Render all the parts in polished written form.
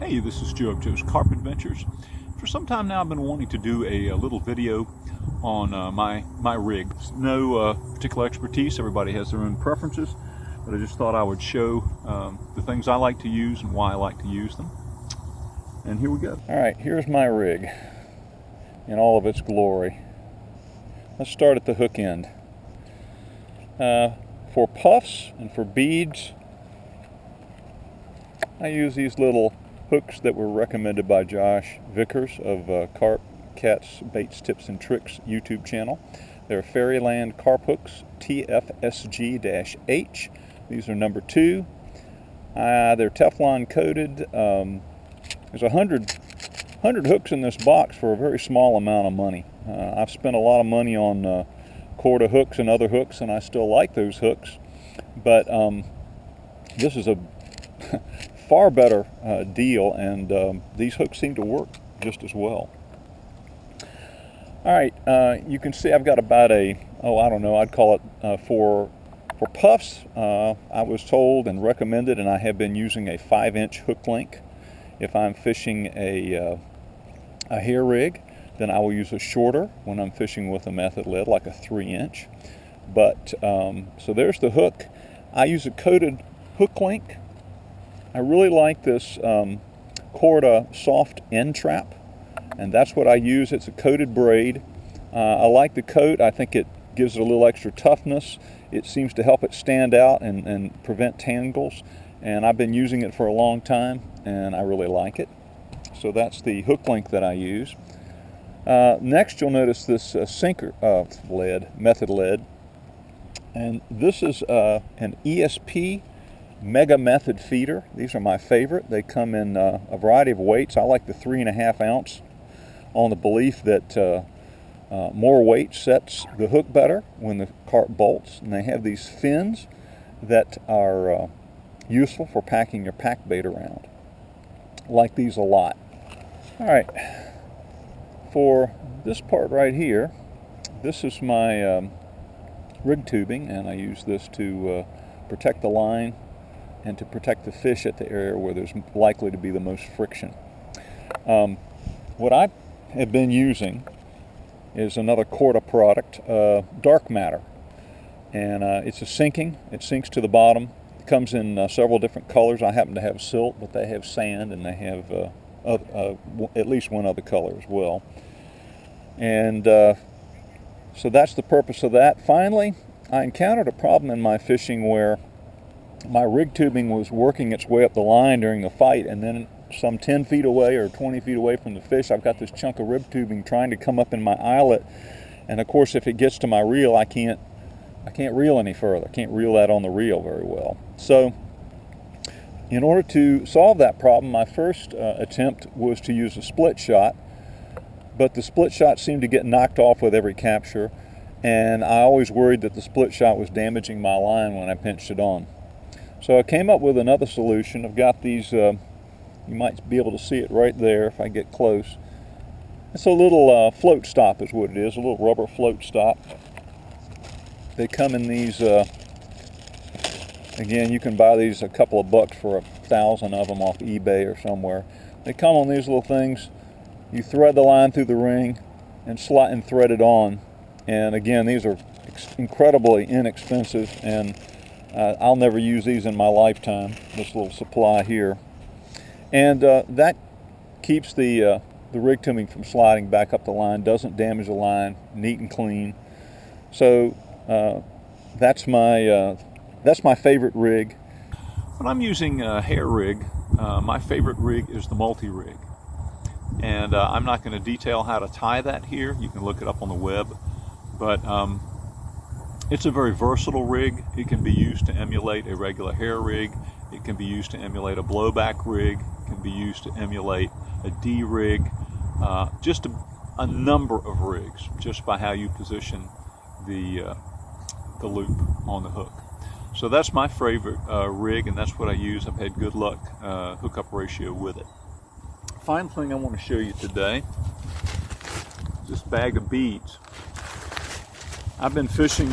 Hey, this is Joe of Joe's Carp Adventures. For some time now I've been wanting to do a little video on my rig. No particular expertise, everybody has their own preferences, but I just thought I would show the things I like to use and why I like to use them. And here we go. Alright, here's my rig in all of its glory. Let's start at the hook end. For puffs and for beads, I use these little hooks that were recommended by Josh Vickers of Carp, Cats, Baits, Tips, and Tricks YouTube channel. They're Fairyland Carp hooks, TFSG-H. These are number 2. They're Teflon coated. There's 100 hooks in this box for a very small amount of money. I've spent a lot of money on Corda hooks and other hooks, and I still like those hooks, but this is a far better deal, and these hooks seem to work just as well. Alright, you can see I've got about I don't know, I'd call it for puffs, I was told and recommended, and I have been using a 5-inch hook length. If I'm fishing a hair rig, then I will use a shorter when I'm fishing with a method lead, like a 3-inch. But, so there's the hook. I use a coated hook link. I really like this Corda soft end trap, and that's what I use. It's a coated braid. I like the coat. I think it gives it a little extra toughness. It seems to help it stand out and prevent tangles, and I've been using it for a long time, and I really like it. So that's the hook length that I use. Next, you'll notice this method lead, and this is an ESP Mega Method feeder. These are my favorite. They come in a variety of weights. I like the 3.5 ounce on the belief that more weight sets the hook better when the carp bolts, and they have these fins that are useful for packing your pack bait around. I like these a lot. Alright, for this part right here, this is my rig tubing, and I use this to protect the line and to protect the fish at the area where there's likely to be the most friction. What I have been using is another Corda product, Dark Matter, and it's a sinking. It sinks to the bottom. It comes in several different colors. I happen to have silt, but they have sand, and they have at least one other color as well. And so that's the purpose of that. Finally, I encountered a problem in my fishing where my rig tubing was working its way up the line during the fight, and then some 10 feet away or 20 feet away from the fish, I've got this chunk of rig tubing trying to come up in my eyelet, and of course if it gets to my reel, I can't reel any further. I can't reel that on the reel very well. So in order to solve that problem, my first attempt was to use a split shot, but the split shot seemed to get knocked off with every capture, and I always worried that the split shot was damaging my line when I pinched it on. So I came up with another solution. I've got these, you might be able to see it right there if I get close. It's a little float stop is what it is, a little rubber float stop. They come in these, again, you can buy these a couple of bucks for 1,000 of them off eBay or somewhere. They come on these little things. You thread the line through the ring and slot and thread it on. And again, these are incredibly inexpensive, and I'll never use these in my lifetime, this little supply here. And that keeps the rig tubing from sliding back up the line, doesn't damage the line, neat and clean. So that's my favorite rig. When I'm using a hair rig, my favorite rig is the multi-rig. And I'm not going to detail how to tie that here. You can look it up on the web. But it's a very versatile rig. It can be used to emulate a regular hair rig. It can be used to emulate a blowback rig. It can be used to emulate a D rig. Just a number of rigs, just by how you position the loop on the hook. So that's my favorite rig, and that's what I use. I've had good luck hookup ratio with it. Final thing I want to show you today is this bag of beads. I've been fishing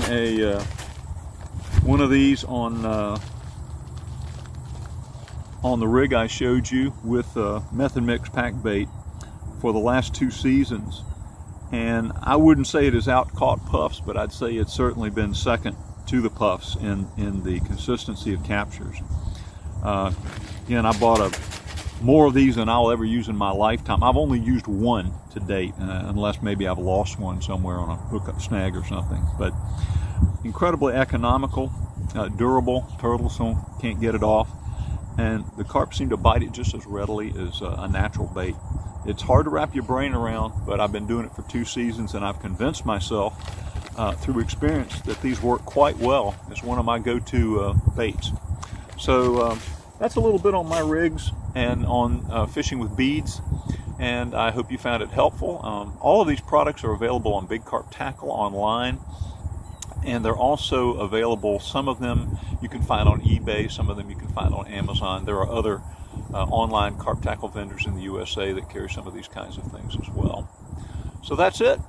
one of these on on the rig I showed you with method mix pack bait for the last 2 seasons, and I wouldn't say it has out-caught puffs, but I'd say it's certainly been second to the puffs in the consistency of captures. Again, I bought more of these than I'll ever use in my lifetime. I've only used one to date, unless maybe I've lost one somewhere on a hookup snag or something. But incredibly economical, durable. Turtles can't get it off, and the carp seem to bite it just as readily as a natural bait. It's hard to wrap your brain around, but I've been doing it for 2 seasons, and I've convinced myself through experience that these work quite well as one of my go-to baits. So that's a little bit on my rigs and on fishing with beads, and I hope you found it helpful. All of these products are available on Big Carp Tackle online, and they're also available, some of them you can find on eBay, some of them you can find on Amazon. There are other online carp tackle vendors in the USA that carry some of these kinds of things as well. So that's it.